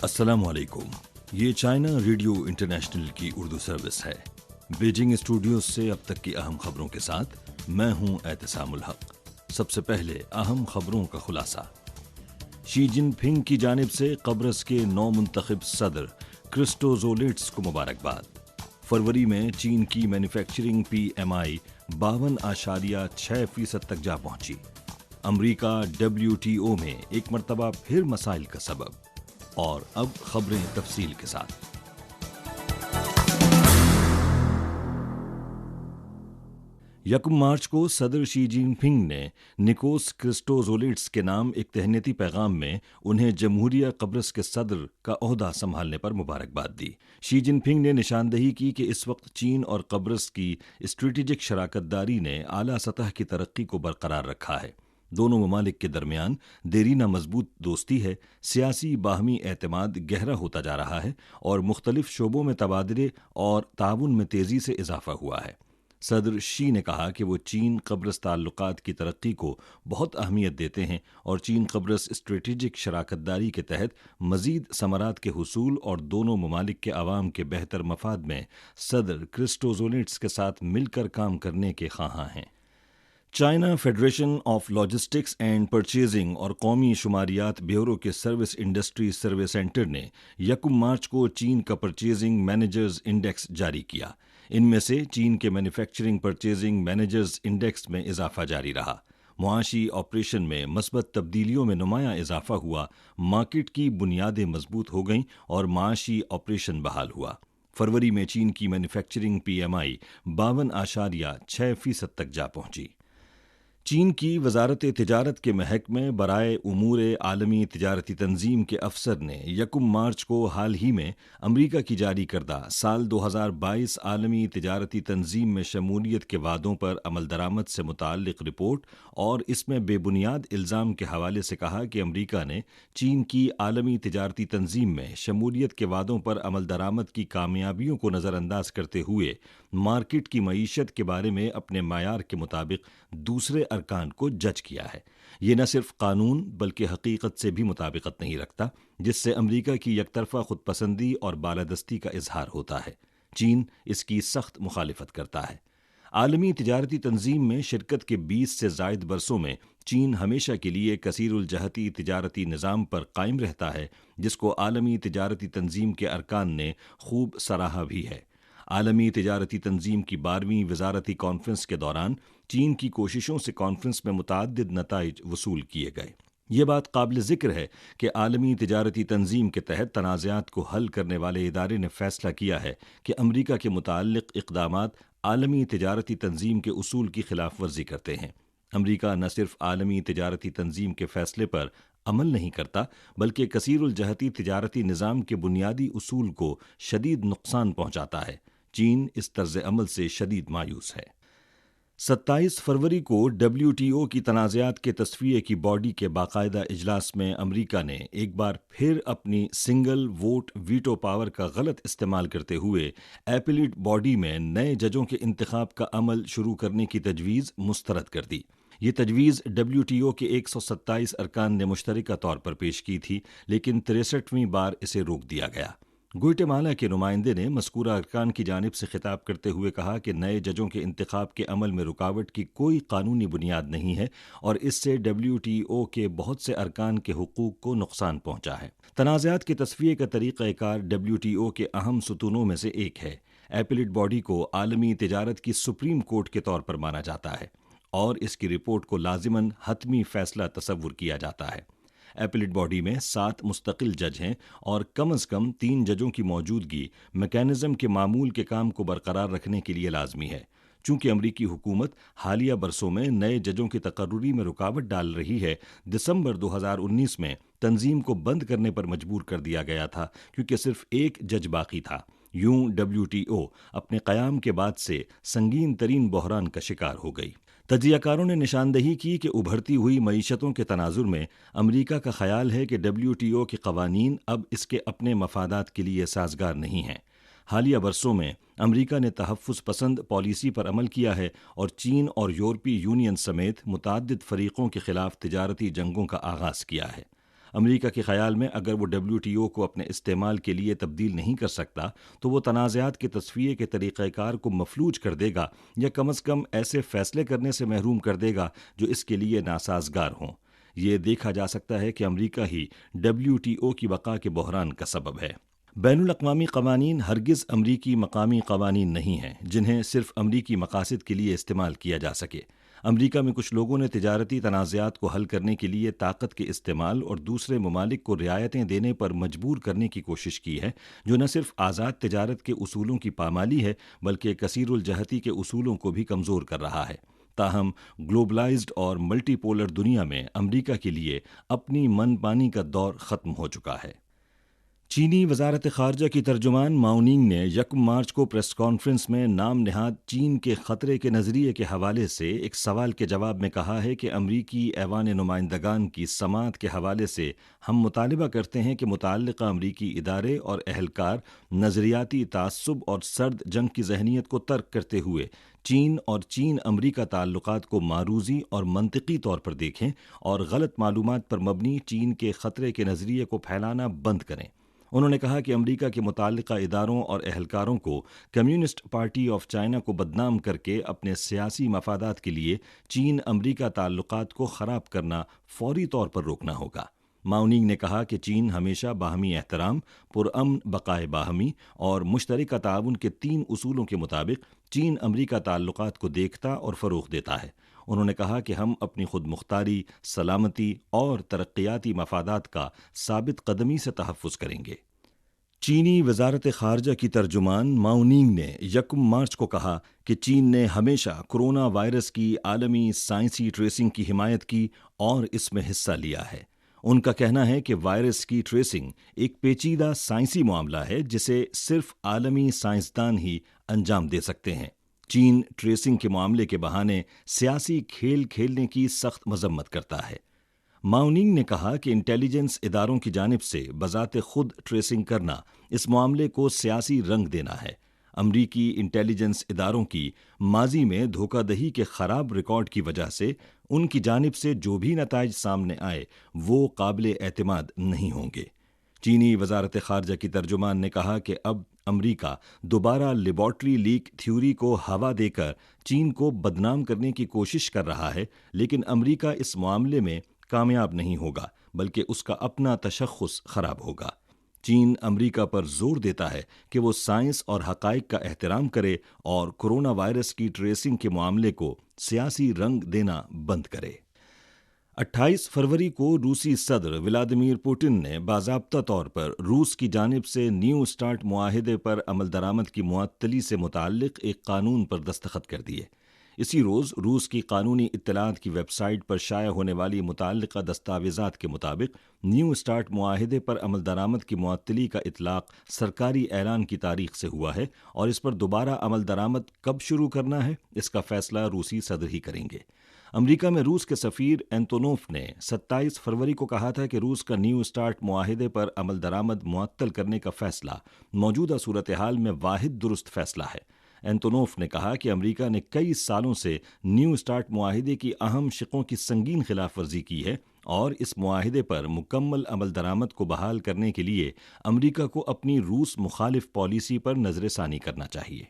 السلام علیکم، یہ چائنا ریڈیو انٹرنیشنل کی اردو سروس ہے۔ بیجنگ اسٹوڈیوز سے اب تک کی اہم خبروں کے ساتھ میں ہوں اعتصام الحق۔ سب سے پہلے اہم خبروں کا خلاصہ۔ شی جن پنگ کی جانب سے قبرص کے نو منتخب صدر کرسٹوزولیٹس کو مبارکباد۔ فروری میں چین کی مینوفیکچرنگ PMI 52.6% تک جا پہنچی۔ امریکہ WTO میں ایک مرتبہ پھر مسائل کا سبب۔ اور اب خبریں تفصیل کے ساتھ۔ یکم مارچ کو صدر شی جن پنگ نے نکوس کرسٹوزولیٹس کے نام ایک تہنیتی پیغام میں انہیں جمہوریہ قبرص کے صدر کا عہدہ سنبھالنے پر مبارکباد دی۔ شی جن پنگ نے نشاندہی کی کہ اس وقت چین اور قبرص کی اسٹریٹجک شراکت داری نے اعلیٰ سطح کی ترقی کو برقرار رکھا ہے۔ دونوں ممالک کے درمیان دیرینہ مضبوط دوستی ہے، سیاسی باہمی اعتماد گہرا ہوتا جا رہا ہے اور مختلف شعبوں میں تبادلے اور تعاون میں تیزی سے اضافہ ہوا ہے۔ صدر شی نے کہا کہ وہ چین قبرص تعلقات کی ترقی کو بہت اہمیت دیتے ہیں اور چین قبرص اسٹریٹجک شراکت داری کے تحت مزید ثمرات کے حصول اور دونوں ممالک کے عوام کے بہتر مفاد میں صدر کرسٹوزولیٹس کے ساتھ مل کر کام کرنے کے خواہاں ہیں۔ China federation of logistics and purchasing اور قومی شماریات بیورو کے سروس انڈسٹری سروے سینٹر نے یکم مارچ کو چین کا پرچیزنگ مینیجرز انڈیکس جاری کیا۔ ان میں سے چین کے مینوفیکچرنگ پرچیزنگ مینیجرز انڈیکس میں اضافہ جاری رہا۔ معاشی آپریشن میں مثبت تبدیلیوں میں نمایاں اضافہ ہوا، مارکیٹ کی بنیادیں مضبوط ہو گئیں اور معاشی آپریشن بحال ہوا۔ فروری میں چین کی مینوفیکچرنگ PMI 52.6% تک جا پہنچی۔ چین کی وزارت تجارت کے محکمہ برائے امور عالمی تجارتی تنظیم کے افسر نے یکم مارچ کو حال ہی میں امریکہ کی جاری کردہ سال 2022 عالمی تجارتی تنظیم میں شمولیت کے وعدوں پر عمل درآمد سے متعلق رپورٹ اور اس میں بے بنیاد الزام کے حوالے سے کہا کہ امریکہ نے چین کی عالمی تجارتی تنظیم میں شمولیت کے وعدوں پر عمل درآمد کی کامیابیوں کو نظر انداز کرتے ہوئے مارکیٹ کی معیشت کے بارے میں اپنے معیار کے مطابق دوسرے ارکان کو جج کیا ہے۔ یہ نہ صرف قانون بلکہ حقیقت سے بھی مطابقت نہیں رکھتا، جس سے امریکہ کی یک طرفہ خود پسندی اور بالادستی کا اظہار ہوتا ہے۔ چین اس کی سخت مخالفت کرتا ہے۔ عالمی تجارتی تنظیم میں شرکت کے 20 سے زائد برسوں میں چین ہمیشہ کے لیے کثیر الجہتی تجارتی نظام پر قائم رہتا ہے، جس کو عالمی تجارتی تنظیم کے ارکان نے خوب سراہا بھی ہے۔ عالمی تجارتی تنظیم کی 12ویں وزارتی کانفرنس کے دوران چین کی کوششوں سے کانفرنس میں متعدد نتائج وصول کیے گئے۔ یہ بات قابل ذکر ہے کہ عالمی تجارتی تنظیم کے تحت تنازعات کو حل کرنے والے ادارے نے فیصلہ کیا ہے کہ امریکہ کے متعلق اقدامات عالمی تجارتی تنظیم کے اصول کی خلاف ورزی کرتے ہیں۔ امریکہ نہ صرف عالمی تجارتی تنظیم کے فیصلے پر عمل نہیں کرتا بلکہ کثیر الجہتی تجارتی نظام کے بنیادی اصول کو شدید نقصان پہنچاتا ہے۔ چین اس طرز عمل سے شدید مایوس ہے۔ 27 فروری کو WTO کی تنازعات کے تصفیے کی باڈی کے باقاعدہ اجلاس میں امریکہ نے ایک بار پھر اپنی سنگل ووٹ ویٹو پاور کا غلط استعمال کرتے ہوئے ایپیلیٹ باڈی میں نئے ججوں کے انتخاب کا عمل شروع کرنے کی تجویز مسترد کر دی۔ یہ تجویز WTO کے 127 ارکان نے مشترکہ طور پر پیش کی تھی، لیکن 63ویں بار اسے روک دیا گیا۔ گوئٹے مالا کے نمائندے نے مذکورہ ارکان کی جانب سے خطاب کرتے ہوئے کہا کہ نئے ججوں کے انتخاب کے عمل میں رکاوٹ کی کوئی قانونی بنیاد نہیں ہے اور اس سے WTO کے بہت سے ارکان کے حقوق کو نقصان پہنچا ہے۔ تنازعات کے تصفیے کا طریقہ کار WTO کے اہم ستونوں میں سے ایک ہے۔ ایپیلیٹ باڈی کو عالمی تجارت کی سپریم کورٹ کے طور پر مانا جاتا ہے اور اس کی رپورٹ کو لازماً حتمی فیصلہ تصور کیا جاتا ہے۔ ایپیلیٹ باڈی میں 7 مستقل جج ہیں اور کم از کم 3 ججوں کی موجودگی میکانزم کے معمول کے کام کو برقرار رکھنے کے لیے لازمی ہے۔ چونکہ امریکی حکومت حالیہ برسوں میں نئے ججوں کی تقرری میں رکاوٹ ڈال رہی ہے، دسمبر 2019 میں تنظیم کو بند کرنے پر مجبور کر دیا گیا تھا کیونکہ صرف ایک جج باقی تھا۔ یوں WTO اپنے قیام کے بعد سے سنگین ترین بحران کا شکار ہو گئی۔ تجزیہ کاروں نے نشاندہی کی کہ ابھرتی ہوئی معیشتوں کے تناظر میں امریکہ کا خیال ہے کہ WTO کے قوانین اب اس کے اپنے مفادات کے لیے سازگار نہیں ہیں۔ حالیہ برسوں میں امریکہ نے تحفظ پسند پالیسی پر عمل کیا ہے اور چین اور یورپی یونین سمیت متعدد فریقوں کے خلاف تجارتی جنگوں کا آغاز کیا ہے۔ امریکہ کے خیال میں اگر وہ WTO کو اپنے استعمال کے لیے تبدیل نہیں کر سکتا تو وہ تنازعات کے تصفیے کے طریقہ کار کو مفلوج کر دے گا یا کم از کم ایسے فیصلے کرنے سے محروم کر دے گا جو اس کے لیے ناسازگار ہوں۔ یہ دیکھا جا سکتا ہے کہ امریکہ ہی WTO کی بقا کے بحران کا سبب ہے۔ بین الاقوامی قوانین ہرگز امریکی مقامی قوانین نہیں ہیں جنہیں صرف امریکی مقاصد کے لیے استعمال کیا جا سکے۔ امریکہ میں کچھ لوگوں نے تجارتی تنازعات کو حل کرنے کے لیے طاقت کے استعمال اور دوسرے ممالک کو رعایتیں دینے پر مجبور کرنے کی کوشش کی ہے، جو نہ صرف آزاد تجارت کے اصولوں کی پامالی ہے بلکہ کثیر الجہتی کے اصولوں کو بھی کمزور کر رہا ہے۔ تاہم گلوبلائزڈ اور ملٹی پولر دنیا میں امریکہ کے لیے اپنی من مانی کا دور ختم ہو چکا ہے۔ چینی وزارت خارجہ کی ترجمان ماؤ نینگ نے 1 مارچ کو پریس کانفرنس میں نام نہاد چین کے خطرے کے نظریے کے حوالے سے ایک سوال کے جواب میں کہا ہے کہ امریکی ایوان نمائندگان کی سماعت کے حوالے سے ہم مطالبہ کرتے ہیں کہ متعلقہ امریکی ادارے اور اہلکار نظریاتی تعصب اور سرد جنگ کی ذہنیت کو ترک کرتے ہوئے چین اور چین امریکہ تعلقات کو معروضی اور منطقی طور پر دیکھیں اور غلط معلومات پر مبنی چین کے خطرے کے نظریے کو پھیلانا بند کریں۔ انہوں نے کہا کہ امریکہ کے متعلقہ اداروں اور اہلکاروں کو کمیونسٹ پارٹی آف چائنا کو بدنام کر کے اپنے سیاسی مفادات کے لیے چین امریکہ تعلقات کو خراب کرنا فوری طور پر روکنا ہوگا۔ ماؤ نینگ نے کہا کہ چین ہمیشہ باہمی احترام، پرامن بقائے باہمی اور مشترکہ تعاون کے 3 اصولوں کے مطابق چین امریکہ تعلقات کو دیکھتا اور فروغ دیتا ہے۔ انہوں نے کہا کہ ہم اپنی خود مختاری، سلامتی اور ترقیاتی مفادات کا ثابت قدمی سے تحفظ کریں گے۔ چینی وزارت خارجہ کی ترجمان ماؤ نینگ نے 1 مارچ کو کہا کہ چین نے ہمیشہ کرونا وائرس کی عالمی سائنسی ٹریسنگ کی حمایت کی اور اس میں حصہ لیا ہے۔ ان کا کہنا ہے کہ وائرس کی ٹریسنگ ایک پیچیدہ سائنسی معاملہ ہے جسے صرف عالمی سائنسدان ہی انجام دے سکتے ہیں۔ چین ٹریسنگ کے معاملے کے بہانے سیاسی کھیل کھیلنے کی سخت مذمت کرتا ہے۔ ماؤ نینگ نے کہا کہ انٹیلیجنس اداروں کی جانب سے بذات خود ٹریسنگ کرنا اس معاملے کو سیاسی رنگ دینا ہے۔ امریکی انٹیلیجنس اداروں کی ماضی میں دھوکہ دہی کے خراب ریکارڈ کی وجہ سے ان کی جانب سے جو بھی نتائج سامنے آئے وہ قابل اعتماد نہیں ہوں گے۔ چینی وزارت خارجہ کی ترجمان نے کہا کہ اب امریکہ دوبارہ لیبارٹری لیک تھیوری کو ہوا دے کر چین کو بدنام کرنے کی کوشش کر رہا ہے، لیکن امریکہ اس معاملے میں کامیاب نہیں ہوگا بلکہ اس کا اپنا تشخص خراب ہوگا۔ چین امریکہ پر زور دیتا ہے کہ وہ سائنس اور حقائق کا احترام کرے اور کرونا وائرس کی ٹریسنگ کے معاملے کو سیاسی رنگ دینا بند کرے۔ 28 فروری کو روسی صدر ولادیمیر پوٹن نے باضابطہ طور پر روس کی جانب سے نیو سٹارٹ معاہدے پر عمل درآمد کی معطلی سے متعلق ایک قانون پر دستخط کر دیے۔ اسی روز روس کی قانونی اطلاعات کی ویب سائٹ پر شائع ہونے والی متعلقہ دستاویزات کے مطابق نیو سٹارٹ معاہدے پر عمل درآمد کی معطلی کا اطلاق سرکاری اعلان کی تاریخ سے ہوا ہے اور اس پر دوبارہ عمل درآمد کب شروع کرنا ہے اس کا فیصلہ روسی صدر ہی کریں گے۔ امریکہ میں روس کے سفیر اینتونوف نے 27 فروری کو کہا تھا کہ روس کا نیو سٹارٹ معاہدے پر عمل درآمد معطل کرنے کا فیصلہ موجودہ صورتحال میں واحد درست فیصلہ ہے۔ اینتونوف نے کہا کہ امریکہ نے کئی سالوں سے نیو سٹارٹ معاہدے کی اہم شقوں کی سنگین خلاف ورزی کی ہے اور اس معاہدے پر مکمل عمل درآمد کو بحال کرنے کے لیے امریکہ کو اپنی روس مخالف پالیسی پر نظر ثانی کرنا چاہیے۔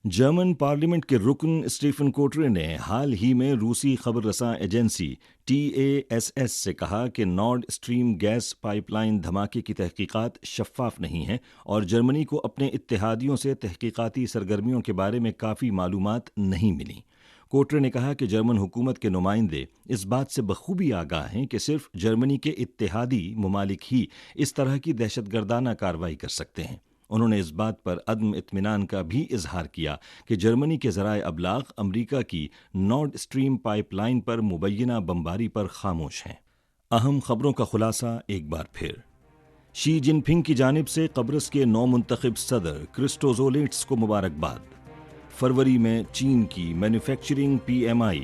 جرمن پارلیمنٹ کے رکن اسٹیفن کوٹرے نے حال ہی میں روسی خبر رساں ایجنسی TASS سے کہا کہ نارڈ اسٹریم گیس پائپ لائن دھماکے کی تحقیقات شفاف نہیں ہیں اور جرمنی کو اپنے اتحادیوں سے تحقیقاتی سرگرمیوں کے بارے میں کافی معلومات نہیں ملیں۔ کوٹرے نے کہا کہ جرمن حکومت کے نمائندے اس بات سے بخوبی آگاہ ہیں کہ صرف جرمنی کے اتحادی ممالک ہی اس طرح کی دہشت گردانہ کارروائی کر سکتے ہیں۔ انہوں نے اس بات پر عدم اطمینان کا بھی اظہار کیا کہ جرمنی کے ذرائع ابلاغ امریکہ کی نارڈ اسٹریم پائپ لائن پر مبینہ بمباری پر خاموش ہیں۔ اہم خبروں کا خلاصہ ایک بار پھر۔ شی جن پنگ کی جانب سے قبرص کے نو منتخب صدر کرسٹوزولیٹس کو مبارکباد۔ فروری میں چین کی مینوفیکچرنگ PMI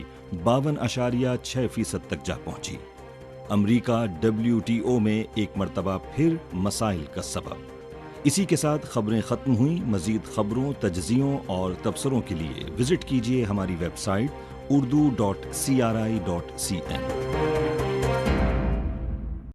52.6% تک جا پہنچی۔ امریکہ WTO میں ایک مرتبہ پھر مسائل کا سبب۔ اسی کے ساتھ خبریں ختم ہوئیں۔ مزید خبروں، تجزیوں اور تبصروں کے لیے وزٹ کیجیے ہماری ویب سائٹ urdu.cri.cn۔